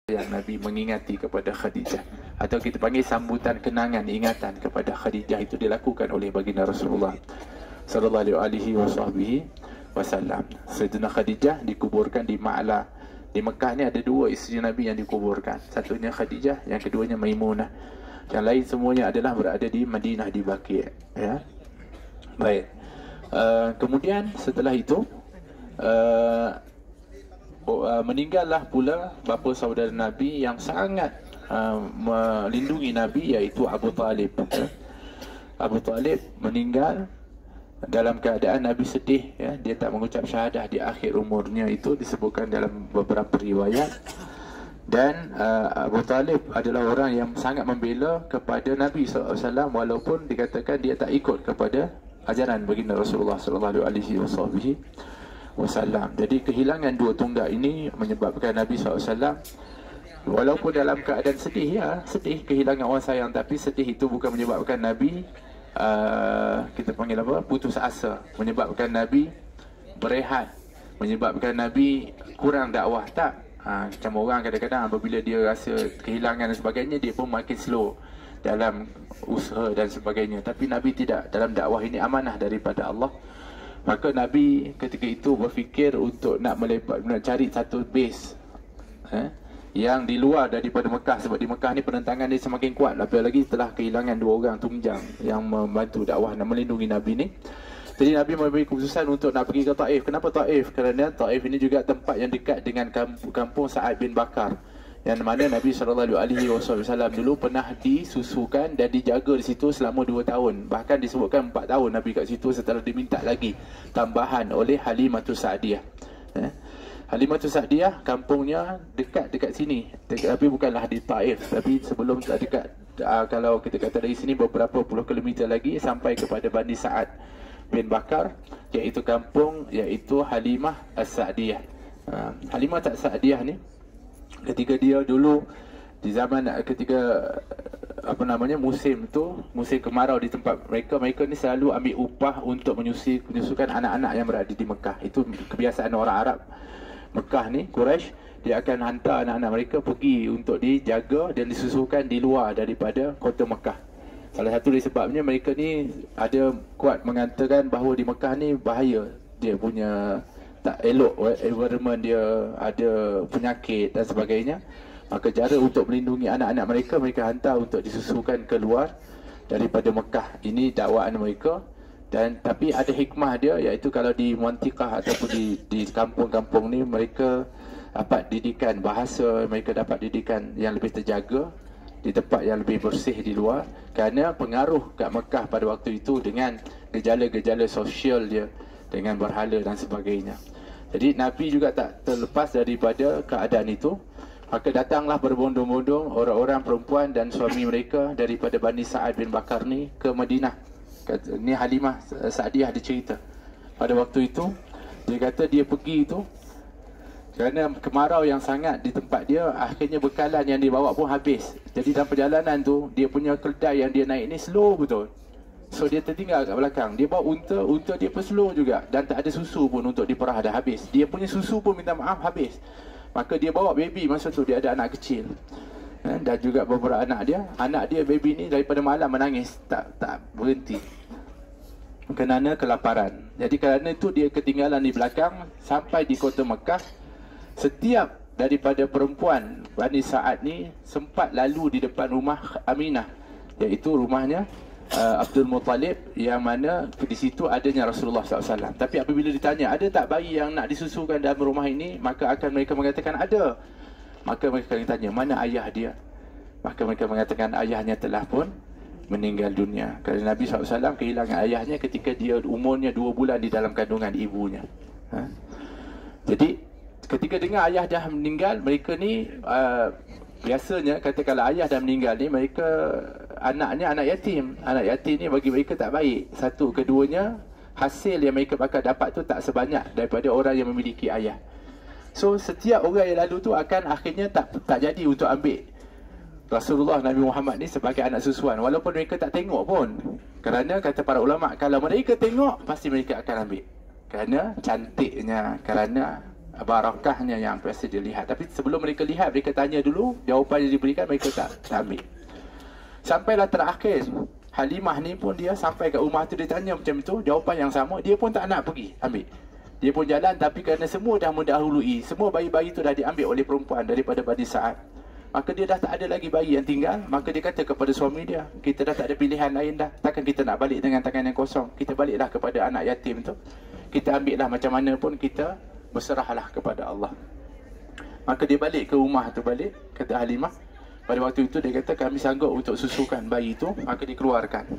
yang Nabi mengingati kepada Khadijah, atau kita panggil sambutan kenangan ingatan kepada Khadijah, itu dilakukan oleh baginda Rasulullah sallallahu alaihi wasallam. Sayyidina Khadijah dikuburkan di Ma'la. Di Mekah ni ada dua isteri Nabi yang dikuburkan. Satunya Khadijah, yang keduanya Maimunah. Yang lain semuanya adalah berada di Madinah, di Baqi', ya. Baik. Kemudian setelah itu meninggallah pula bapa saudara Nabi yang sangat melindungi Nabi, iaitu Abu Talib. Abu Talib meninggal dalam keadaan Nabi sedih, ya. Dia tak mengucap syahadah di akhir umurnya, itu disebutkan dalam beberapa riwayat. Dan Abu Talib adalah orang yang sangat membela kepada Nabi SAW, walaupun dikatakan dia tak ikut kepada ajaran baginda Rasulullah SAW. Jadi kehilangan dua tonggak ini menyebabkan Nabi SAW, walaupun dalam keadaan sedih, ya, sedih kehilangan orang sayang, tapi sedih itu bukan menyebabkan Nabi kita panggil apa, putus asa, menyebabkan Nabi berehat, menyebabkan Nabi kurang dakwah. Tak. Macam orang kadang-kadang apabila dia rasa kehilangan dan sebagainya, dia pun makin slow dalam usaha dan sebagainya. Tapi Nabi tidak. Dalam dakwah ini amanah daripada Allah. Maka Nabi ketika itu berfikir untuk nak cari satu base yang di luar daripada Mekah. Sebab di Mekah ni penentangan dia semakin kuat, apalagi setelah kehilangan dua orang tunjang yang membantu dakwah dan melindungi Nabi ni. Jadi Nabi memberi keputusan untuk nak pergi ke Taif. Kenapa Taif? Kerana Taif ini juga tempat yang dekat dengan kampung Sa'ad bin Bakar, yang mana Nabi SAW dulu pernah disusukan dan dijaga di situ selama 2 tahun. Bahkan disebutkan 4 tahun Nabi kat situ setelah diminta lagi tambahan oleh Halimatus Sa'diyah. Halimatus Sa'diyah kampungnya dekat sini, tapi bukanlah di Taif, tapi sebelum dekat, kalau kita kata dari sini beberapa puluh kilometer lagi sampai kepada Bani Sa'ad bin Bakar, iaitu kampung, iaitu Halimah As-Sa'diyah. Halimah As-Sa'diyah ni ketika dia dulu di zaman ketika musim tu, musim kemarau di tempat mereka ni selalu ambil upah untuk menyusukan anak-anak yang berada di Mekah. Itu kebiasaan orang Arab Mekah ni, Quraisy, dia akan hantar anak-anak mereka pergi untuk dijaga dan disusukan di luar daripada kota Mekah. Salah satu dari sebabnya mereka ni ada kuat mengatakan bahawa di Mekah ni bahaya, dia punya tak elok environment dia, ada penyakit dan sebagainya. Maka cara untuk melindungi anak-anak mereka, mereka hantar untuk disusukan keluar daripada Mekah. Ini dakwaan mereka. Dan tapi ada hikmah dia, iaitu kalau di Mantiqah ataupun di kampung-kampung ni, mereka dapat didikan bahasa, mereka dapat didikan yang lebih terjaga di tempat yang lebih bersih di luar, kerana pengaruh kat Mekah pada waktu itu dengan gejala-gejala sosial dia, dengan berhala dan sebagainya. Jadi Nabi juga tak terlepas daripada keadaan itu. Maka datanglah berbondong-bondong orang-orang perempuan dan suami mereka daripada Bani Sa'ad bin Bakar ni ke Madinah. Ni Halimah Sa'diyah ada cerita. Pada waktu itu dia kata dia pergi itu kerana kemarau yang sangat di tempat dia, akhirnya bekalan yang dia bawa pun habis. Jadi dalam perjalanan tu, dia punya keldai yang dia naik ni slow betul. So dia tertinggal kat belakang. Dia bawa unta dia pun slow juga. Dan tak ada susu pun untuk diperah, dah habis. Dia punya susu pun minta maaf habis. Maka dia bawa baby, masa tu dia ada anak kecil, dan juga beberapa anak dia baby ni daripada malam menangis, tak berhenti kerana kelaparan. Jadi kerana itu dia ketinggalan di belakang. Sampai di kota Mekah, setiap daripada perempuan Bani Sa'ad ni sempat lalu di depan rumah Aminah, iaitu rumahnya Abdul Muttalib, yang mana di situ adanya Rasulullah SAW. Tapi apabila ditanya, ada tak bayi yang nak disusukan dalam rumah ini, maka akan mereka mengatakan ada. Maka mereka akan tanya, mana ayah dia? Maka mereka mengatakan ayahnya telah pun meninggal dunia. Kerana Nabi SAW kehilangan ayahnya ketika dia umurnya 2 bulan di dalam kandungan ibunya. Jadi ketika dengar ayah dah meninggal, mereka ni biasanya katakanlah ayah dah meninggal ni, mereka anaknya anak yatim. Anak yatim ni bagi mereka tak baik. Satu, keduanya hasil yang mereka bakal dapat tu tak sebanyak daripada orang yang memiliki ayah. So setiap orang yang lalu tu akan akhirnya tak jadi untuk ambil Rasulullah Nabi Muhammad ni sebagai anak susuan, walaupun mereka tak tengok pun. Kerana kata para ulama, kalau mereka tengok pasti mereka akan ambil, kerana cantiknya, kerana barakahnya yang biasa dia lihat. Tapi sebelum mereka lihat, mereka tanya dulu, jawapan yang diberikan mereka tak ambil. Sampailah terakhir, Halimah ni pun dia sampai kat rumah tu, dia tanya macam itu, jawapan yang sama, dia pun tak nak pergi ambil. Dia pun jalan, tapi kerana semua dah mendahului, semua bayi-bayi tu dah diambil oleh perempuan daripada Bani Sa'ad, maka dia dah tak ada lagi bayi yang tinggal. Maka dia kata kepada suami dia, kita dah tak ada pilihan lain dah, takkan kita nak balik dengan tangan yang kosong. Kita baliklah kepada anak yatim tu, kita ambillah macam mana pun, kita berserahlah kepada Allah. Maka dia balik ke rumah tu, balik kata Halimah. Pada waktu itu dia kata, kami sanggup untuk susukan bayi itu. Maka dikeluarkan.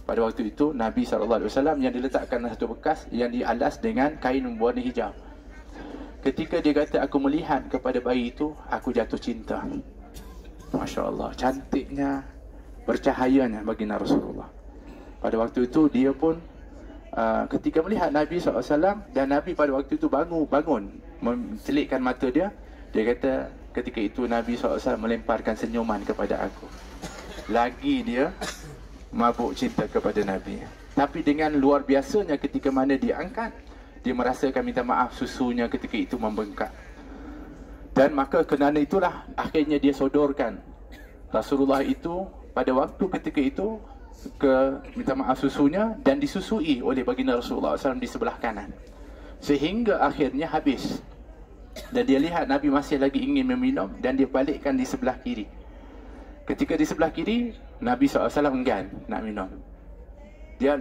Pada waktu itu Nabi SAW yang diletakkan satu bekas yang dialas dengan kain berwarna hijau. Ketika dia kata, aku melihat kepada bayi itu, aku jatuh cinta. Masya Allah, cantiknya, bercahayanya baginda Rasulullah. Pada waktu itu dia pun ketika melihat Nabi SAW, dan Nabi pada waktu itu bangun mencelikkan mata dia. Dia kata, ketika itu Nabi SAW melemparkan senyuman kepada aku. Lagi dia mabuk cinta kepada Nabi. Tapi dengan luar biasanya, ketika mana dia angkat, dia merasakan minta maaf, susunya ketika itu membengkak. Dan maka kerana itulah akhirnya dia sodorkan Rasulullah itu pada waktu ketika itu minta maaf susunya, dan disusui oleh baginda Rasulullah SAW di sebelah kanan, sehingga akhirnya habis. Dan dia lihat Nabi masih lagi ingin meminum, dan dia balikkan di sebelah kiri. Ketika di sebelah kiri, Nabi SAW enggan nak minum. Dia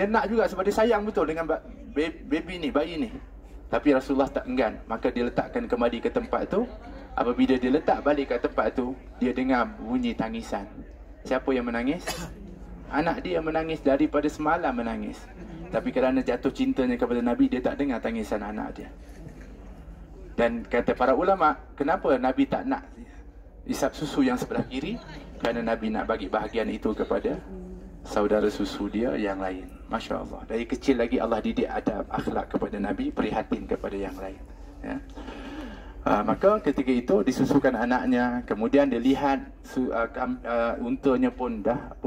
nak juga sebab dia sayang betul dengan baby ni, bayi ni. Tapi Rasulullah tak enggan. Maka dia letakkan kembali ke tempat tu. Apabila dia letak balik ke tempat tu, dia dengar bunyi tangisan. Siapa yang menangis? Anak dia menangis, daripada semalam menangis. Tapi kerana jatuh cintanya kepada Nabi, dia tak dengar tangisan anak dia. Dan kata para ulama, kenapa Nabi tak nak isap susu yang sebelah kiri? Kerana Nabi nak bagi bahagian itu kepada saudara susu dia yang lain. Masya Allah, dari kecil lagi Allah didik adab akhlak kepada Nabi, prihatin kepada yang lain, ya. Maka ketika itu disusukan anaknya. Kemudian dia lihat untanya pun dah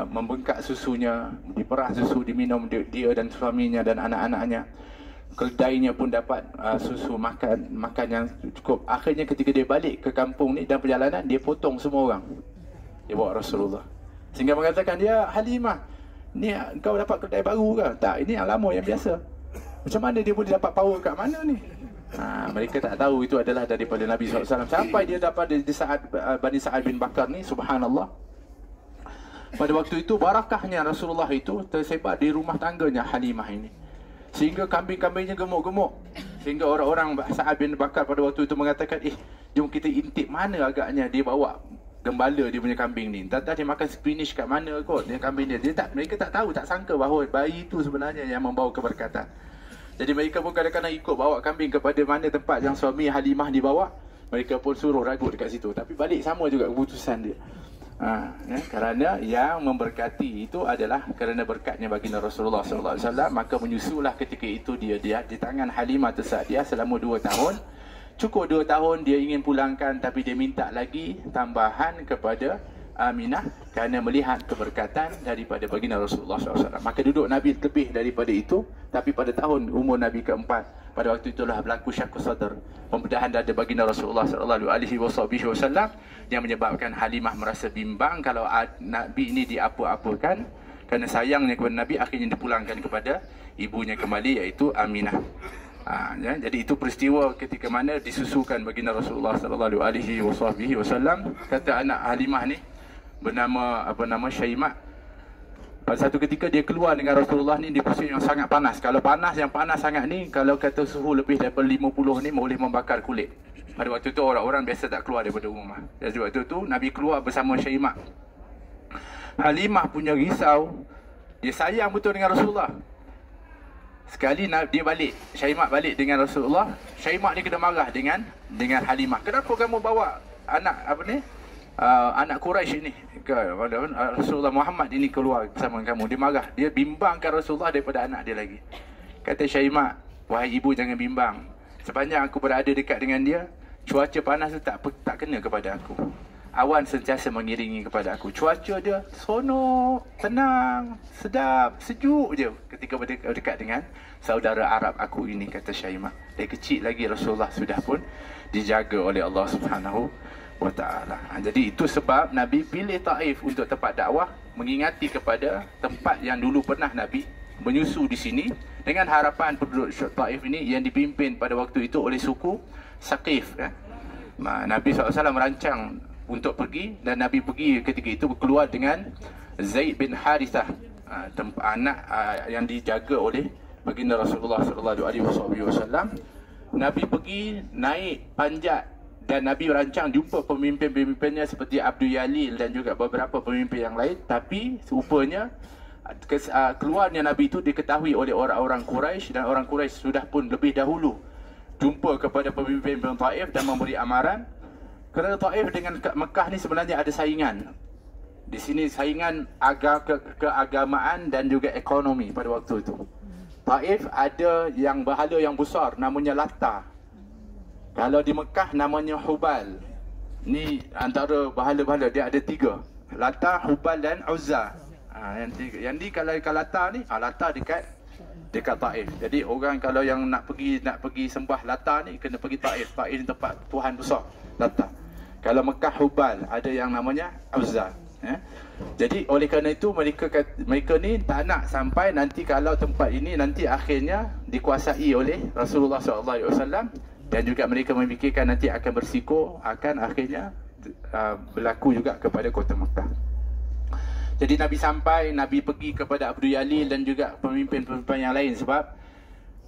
membengkak susunya, diperah susu, diminum dia dan suaminya dan anak-anaknya. Keledainya pun dapat susu, makan yang cukup. Akhirnya ketika dia balik ke kampung ni, dan perjalanan dia potong semua orang, dia bawa Rasulullah, sehingga mengatakan, dia Halimah, ni kau dapat keledai baru ke? Tak, ini yang lama, yang biasa. Macam mana dia boleh dapat power kat mana ni? Mereka tak tahu itu adalah daripada Nabi SAW. Sampai dia dapat di saat Bani Sa'ad bin Bakar ni, subhanallah, pada waktu itu barakahnya Rasulullah itu tersebar di rumah tangganya Halimah ini, sehingga kambing-kambingnya gemuk-gemuk. Sehingga orang-orang Sa'ad bin Bakar pada waktu itu mengatakan, jom kita intip mana agaknya dia bawa gembala dia punya kambing ni. Entah dia makan spinach kat mana kot dia kambing dia. Mereka tak tahu, tak sangka bahawa bayi itu sebenarnya yang membawa keberkatan. Jadi mereka pun kadang-kadang ikut bawa kambing kepada mana tempat yang suami Halimah dibawa. Mereka pun suruh ragut dekat situ. Tapi balik sama juga keputusan dia. Kerana yang memberkati itu adalah kerana berkatnya baginda Rasulullah SAW. Maka menyusulah ketika itu dia di tangan Halimah Sa'diyah selama 2 tahun. Cukup 2 tahun dia ingin pulangkan, tapi dia minta lagi tambahan kepada Aminah kerana melihat keberkatan daripada baginda Rasulullah SAW. Maka duduk Nabi lebih daripada itu. Tapi pada tahun umur Nabi keempat, pada waktu itulah berlaku syaqqus sadr, pembedahan dada baginda Rasulullah SAW, yang menyebabkan Halimah merasa bimbang kalau Nabi ini diapa-apakan. Kerana sayangnya kepada Nabi, akhirnya dipulangkan kepada ibunya kembali, iaitu Aminah. Jadi itu peristiwa ketika mana disusukan baginda Rasulullah SAW. Kata anak Halimah ni bernama Syaimak. Pada satu ketika dia keluar dengan Rasulullah ni di musim yang sangat panas. Kalau yang panas sangat ni, kalau kata suhu lebih daripada 50 ni, boleh membakar kulit. Pada waktu tu orang-orang biasa tak keluar daripada rumah. Jadi waktu tu Nabi keluar bersama Syaimak. Halimah punya risau, dia sayang betul dengan Rasulullah. Sekali dia balik, Syaimak balik dengan Rasulullah, Syaimak ni kena marah dengan Halimah. Kenapa kamu bawa anak anak Quraisy ini ke Rasulullah Muhammad ini keluar bersama kamu? Dia marah, dia bimbangkan Rasulullah daripada anak dia lagi. Kata Syaimak, wahai ibu, jangan bimbang. Sepanjang aku berada dekat dengan dia, cuaca panas tu tak kena kepada aku. Awan sentiasa mengiringi kepada aku. Cuaca dia seronok, tenang, sedap, sejuk je ketika berdekat dengan saudara Arab aku ini, kata Syaimak. dari kecil lagi Rasulullah sudah pun dijaga oleh Allah Subhanahu wa taala. Jadi itu sebab Nabi pilih Taif untuk tempat dakwah, mengingati kepada tempat yang dulu pernah Nabi menyusu di sini, dengan harapan penduduk Taif ini yang dipimpin pada waktu itu oleh suku Saqif. Nabi SAW merancang untuk pergi, dan Nabi pergi ketika itu keluar dengan Zaid bin Harithah, anak yang dijaga oleh baginda Rasulullah SAW. Nabi pergi naik panjat, dan Nabi rancang jumpa pemimpin-pemimpinnya seperti Abdul Yalil dan juga beberapa pemimpin yang lain. Tapi rupanya keluarnya Nabi itu diketahui oleh orang-orang Quraisy, dan orang Quraisy sudah pun lebih dahulu jumpa kepada pemimpin Taif dan memberi amaran. Kerana Taif dengan Mekah ni sebenarnya ada saingan. Di sini saingan keagamaan dan juga ekonomi pada waktu itu. Taif ada yang berhala yang besar namanya Lata. Kalau di Mekah namanya Hubal. Ni antara berhala-berhala, dia ada 3. Lata, Hubal dan Uzza. Yang di kalau Lata ni, Lata dekat Taif. Jadi orang kalau yang nak pergi sembah Lata ni kena pergi Taif. Taif ni tempat Tuhan besar, Lata. Kalau Mekah, Hubal, ada yang namanya Uzza. Jadi oleh kerana itu mereka ni tak nak sampai nanti kalau tempat ini nanti akhirnya dikuasai oleh Rasulullah SAW, dan juga mereka memikirkan nanti akan bersiko, akan akhirnya berlaku juga kepada kota Mekah. Jadi Nabi sampai, Nabi pergi kepada Abdul Yalil dan juga pemimpin-pemimpin yang lain, sebab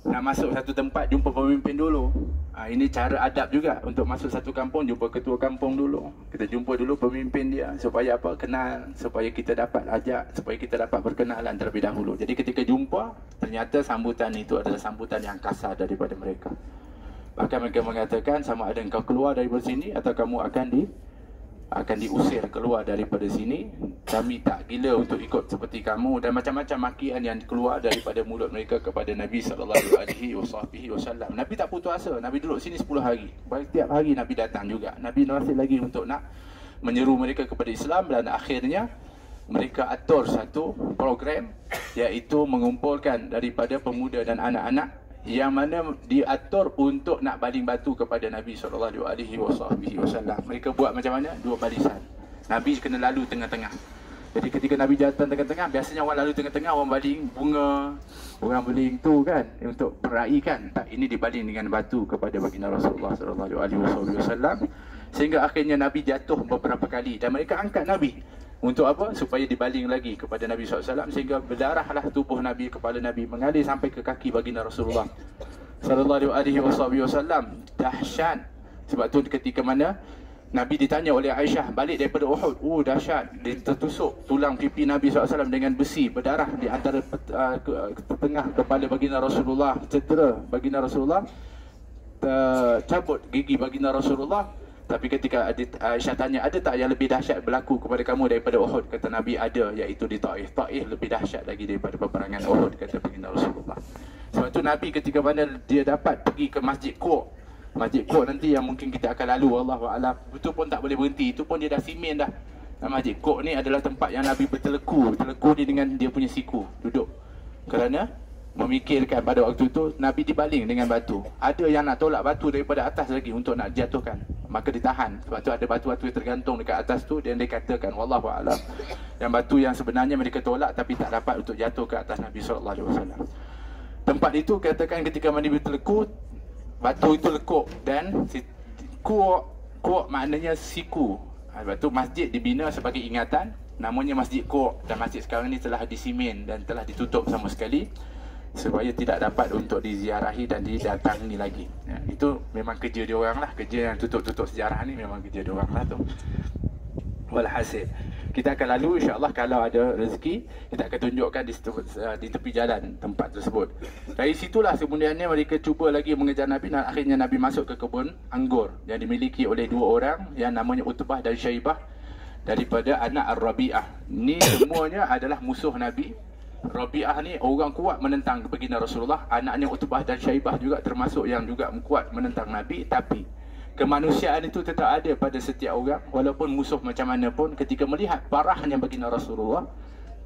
nak masuk satu tempat jumpa pemimpin dulu. Ini cara adab juga. Untuk masuk satu kampung jumpa ketua kampung dulu. Kita jumpa dulu pemimpin dia, supaya apa? Kenal, supaya kita dapat ajak, supaya kita dapat berkenalan terlebih dahulu. Jadi ketika jumpa, ternyata sambutan itu adalah sambutan yang kasar daripada mereka. Bahkan mereka mengatakan, sama ada engkau keluar daripada sini atau kamu akan diusir keluar daripada sini. Kami tak gila untuk ikut seperti kamu, dan macam-macam makian yang keluar daripada mulut mereka kepada Nabi SAW. Nabi tak putus asa. Nabi duduk sini 10 hari. Setiap hari Nabi datang juga. Nabi masih lagi untuk nak menyeru mereka kepada Islam, dan akhirnya mereka atur satu program, iaitu mengumpulkan daripada pemuda dan anak-anak yang mana diatur untuk nak baling batu kepada Nabi SAW. Mereka buat macam mana? 2 barisan. Nabi kena lalu tengah-tengah. Jadi ketika Nabi datang tengah-tengah, biasanya orang lalu tengah-tengah, orang baling bunga, orang baling tu kan, untuk peraikan. Tak, ini dibaling dengan batu kepada baginda Rasulullah SAW. Sehingga akhirnya Nabi jatuh beberapa kali, dan mereka angkat Nabi. Untuk apa? Supaya dibaling lagi kepada Nabi SAW, sehingga berdarahlah tubuh Nabi, kepala Nabi mengalir sampai ke kaki baginda Rasulullah SAW. Dahsyat. Sebab tu ketika mana Nabi ditanya oleh Aisyah balik daripada Uhud, dahsyat, dia tertusuk tulang pipi Nabi SAW dengan besi, berdarah di antara tengah kepala baginda Rasulullah, cedera baginda Rasulullah, cabut gigi baginda Rasulullah. Tapi ketika Aisyah tanya, ada tak yang lebih dahsyat berlaku kepada kamu daripada Uhud? Kata Nabi, ada, iaitu di Taif. Taif lebih dahsyat lagi daripada peperangan Uhud, kata baginda Rasulullah. Sebab tu Nabi ketika mana dia dapat pergi ke Masjid Qur, Masjid Qur nanti yang mungkin kita akan lalu, Wallahualam, itu pun tak boleh berhenti. Itu pun dia dah simen dah. Masjid Qur ni adalah tempat yang Nabi berteleku dia dengan dia punya siku, duduk. Kerana memikirkan pada waktu itu Nabi dibaling dengan batu. Ada yang nak tolak batu daripada atas lagi untuk nak jatuhkan, maka ditahan. Sebab tu ada batu-batu yang tergantung dekat atas tu, dan dia katakan, Wallahualam, yang batu yang sebenarnya mereka tolak tapi tak dapat untuk jatuh ke atas Nabi SAW. Tempat itu katakan ketika Nabi berteleku, batu itu lekuk, dan Qur maknanya siku. Sebab tu masjid dibina sebagai ingatan, namanya Masjid Qur, dan masjid sekarang ni telah disimen dan telah ditutup sama sekali, supaya tidak dapat untuk diziarahi dan didatangi lagi. Itu memang kerja dia orang lah. Kerja yang tutup-tutup sejarah ni memang kerja dia orang lah tu. Walhasil, kita akan lalu insyaAllah, kalau ada rezeki kita akan tunjukkan di tepi jalan tempat tersebut. Dari situlah kemudiannya mereka cuba lagi mengejar Nabi, dan akhirnya Nabi masuk ke kebun anggur yang dimiliki oleh 2 orang yang namanya Utbah dan Syaibah, daripada anak Ar-Rabi'ah. Ni semuanya adalah musuh Nabi. Rabi'ah ni orang kuat menentang baginda Rasulullah. Anaknya Utbah dan Syaibah juga termasuk yang juga kuat menentang Nabi. Tapi kemanusiaan itu tetap ada pada setiap orang. Walaupun musuh macam mana pun, ketika melihat parahnya baginda Rasulullah,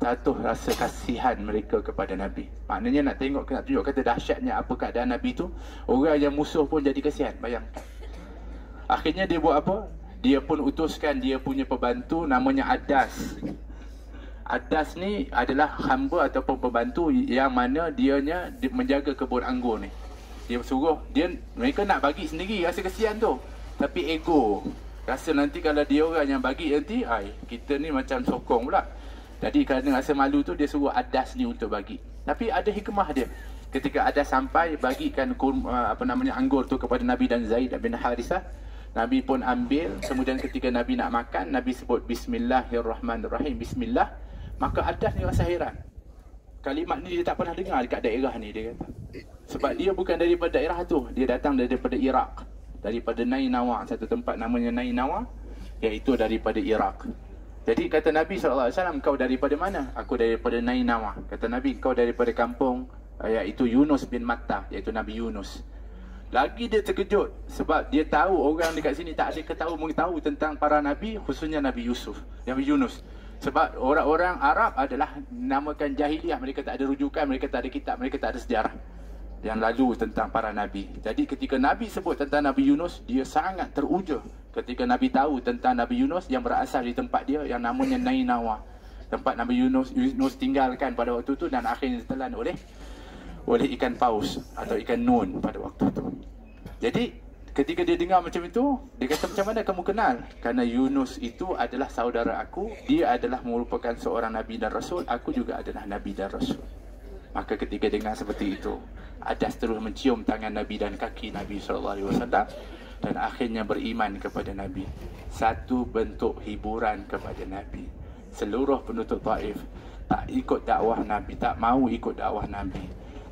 satu rasa kasihan mereka kepada Nabi. Maknanya nak tengok, nak tunjuk kata dahsyatnya apa keadaan Nabi tu, orang yang musuh pun jadi kasihan. Bayangkan. Akhirnya dia buat apa? Dia pun utuskan dia punya pembantu namanya Adas. Adas ni adalah hamba ataupun pembantu yang mana dianya menjaga kebun anggur ni. Dia suruh, mereka nak bagi sendiri, rasa kasihan tu. Tapi ego, rasa nanti kalau dia orang yang bagi nanti, kita ni macam sokong pula. Jadi kerana rasa malu tu, dia suruh Adas ni untuk bagi. Tapi ada hikmah dia. Ketika Adas sampai, bagikan anggur tu kepada Nabi dan Zaid bin Harithah. Nabi pun ambil. Kemudian ketika Nabi nak makan, Nabi sebut Bismillahirrahmanirrahim, Bismillah. Maka Adas ni rasa heran. Kalimat ni dia tak pernah dengar dekat daerah ni, dia kata. Sebab dia bukan daripada daerah tu, dia datang daripada Iraq, daripada Nainawa, satu tempat namanya Nainawa, iaitu daripada Iraq. Jadi kata Nabi SAW, kau daripada mana? Aku daripada Nainawa. Kata Nabi, kau daripada kampung iaitu Yunus bin Matta, iaitu Nabi Yunus. Lagi dia terkejut sebab dia tahu orang dekat sini tak ada mengetahui tentang para Nabi, khususnya Nabi Yunus. Sebab orang-orang Arab adalah namakan jahiliah, mereka tak ada rujukan, mereka tak ada kitab, mereka tak ada sejarah yang lalu tentang para Nabi. Jadi ketika Nabi sebut tentang Nabi Yunus, dia sangat teruja ketika Nabi tahu tentang Nabi Yunus yang berasal di tempat dia yang namanya Nainawa. Tempat Nabi Yunus tinggalkan pada waktu itu dan akhirnya ditelan oleh ikan paus atau ikan nun pada waktu itu. Jadi ketika dia dengar macam itu, dia kata, macam mana kamu kenal? Kerana Yunus itu adalah saudara aku, dia adalah merupakan seorang Nabi dan Rasul, aku juga adalah Nabi dan Rasul. Maka ketika dengar seperti itu, Adas terus mencium tangan Nabi dan kaki Nabi SAW dan akhirnya beriman kepada Nabi. Satu bentuk hiburan kepada Nabi. Seluruh penduduk Taif tak ikut dakwah Nabi, tak mahu ikut dakwah Nabi.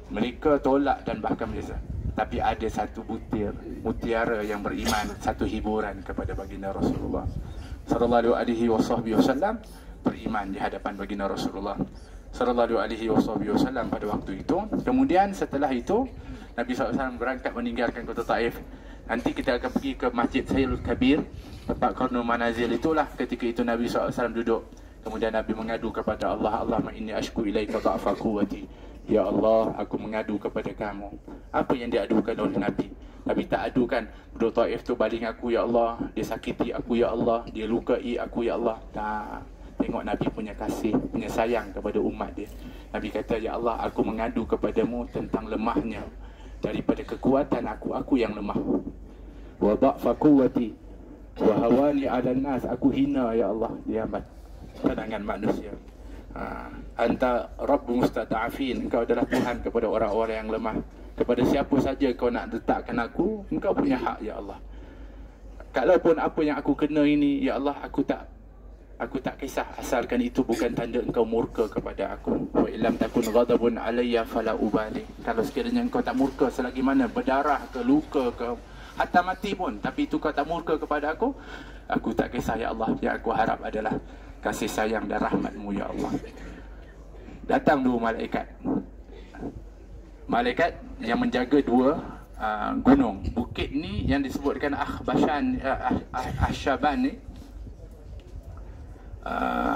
Mereka tolak dan bahkan biasa. Tapi ada satu mutiara yang beriman, satu hiburan kepada baginda Rasulullah sallallahu alaihi wasallam, beriman di hadapan baginda Rasulullah sallallahu alaihi wasallam pada waktu itu. Kemudian setelah itu Nabi SAW berangkat meninggalkan kota Taif. Nanti kita akan pergi ke Masjid Sayyidul Kabir, tempat Qarnul Manazil. Itulah ketika itu Nabi SAW duduk. Kemudian Nabi mengadu kepada Allah, Allahumma inni ashku ilaika dha'fa quwwati. Ya Allah, aku mengadu kepada kamu. Apa yang diadukan oleh Nabi? Nabi tak adukan penduduk Taif tu baling aku, ya Allah. Dia sakiti aku, ya Allah. Dia lukai aku, ya Allah. Tak. Tengok Nabi punya kasih, punya sayang kepada umat dia. Nabi kata, ya Allah, aku mengadu kepadamu tentang lemahnya. Daripada kekuatan aku yang lemah. Wa dha'fa quwwati wa hawani 'alan nas. Aku hina, ya Allah, di hadapan pandangan manusia. Anta Rabb mustada'afin, engkau adalah Tuhan kepada orang-orang yang lemah. Kepada siapa saja kau nak letakkan aku, engkau punya hak, ya Allah. Kalaupun apa yang aku kena ini, ya Allah, aku tak kisah, asalkan itu bukan tanda engkau murka kepada aku. Wa illam takun ghadabun alayya fala ubali. Kalau sekiranya engkau tak murka selagi mana, berdarah ke, luka ke, hatta mati pun, tapi itu kau tak murka kepada aku tak kisah, ya Allah. Yang aku harap adalah kasih sayang dan rahmatmu, ya Allah. Datang dua malaikat yang menjaga dua gunung. Bukit ni yang disebutkan Ahsyaban ni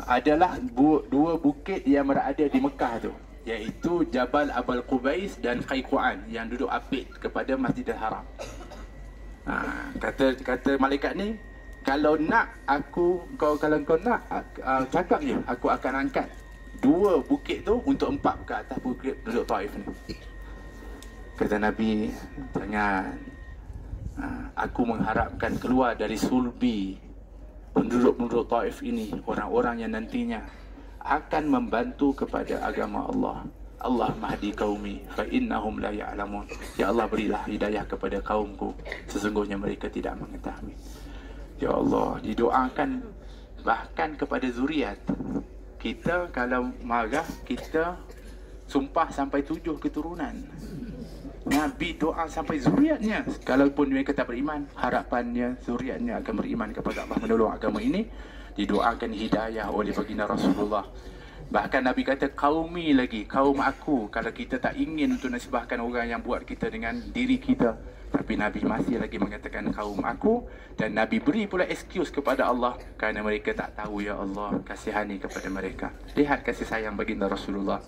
adalah dua bukit yang berada di Mekah tu, iaitu Jabal Abul Qubais dan Qayquan yang duduk apit kepada Masjidil Haram. Kata malaikat ni, kalau kalau kau nak cakap je, aku akan angkat dua bukit tu untuk empat ke atas bukit penduduk Taif ni. Kata Nabi, jangan. Aku mengharapkan keluar dari sulbi penduduk-penduduk Taif ini orang-orang yang nantinya akan membantu kepada agama Allah. Allah mahdi qaumi fa innahum la ya'lamun. Ya Allah, berilah hidayah kepada kaumku, sesungguhnya mereka tidak mengetahui. Ya Allah, didoakan bahkan kepada zuriat. Kita kalau marah, kita sumpah sampai 7 keturunan. Nabi doa sampai zuriatnya. Kalaupun mereka tak beriman, harapannya zuriatnya akan beriman kepada Allah, menolong agama ini. Didoakan hidayah oleh baginda Rasulullah. Bahkan Nabi kata, kaum aku. Kalau kita tak ingin untuk nasibahkan orang yang buat kita dengan diri kita, Tapi Nabi masih lagi mengatakan kaum aku, dan Nabi beri pula excuse kepada Allah kerana mereka tak tahu. Ya Allah, kasihani kepada mereka. Lihat kasih sayang baginda Rasulullah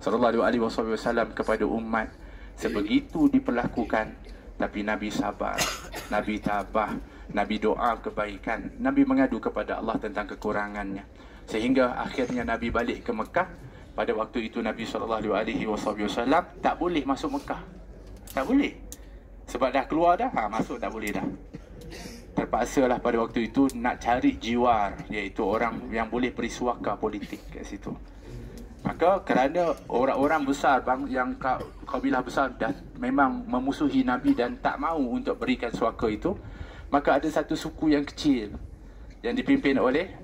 sallallahu alaihi wasallam kepada umat, sebegitu diperlakukan, tapi Nabi sabar, Nabi tabah, Nabi doa kebaikan, Nabi mengadu kepada Allah tentang kekurangannya, sehingga akhirnya Nabi balik ke Mekah. Pada waktu itu Nabi SAW tak boleh masuk Mekah. Tak boleh. Sebab dah keluar dah, masuk tak boleh dah. Terpaksalah pada waktu itu nak cari jiwar, iaitu orang yang boleh beri suaka politik kat situ. Maka kerana orang-orang besar yang kabilah besar dah memang memusuhi Nabi dan tak mahu untuk berikan suaka itu, maka ada satu suku yang kecil yang dipimpin oleh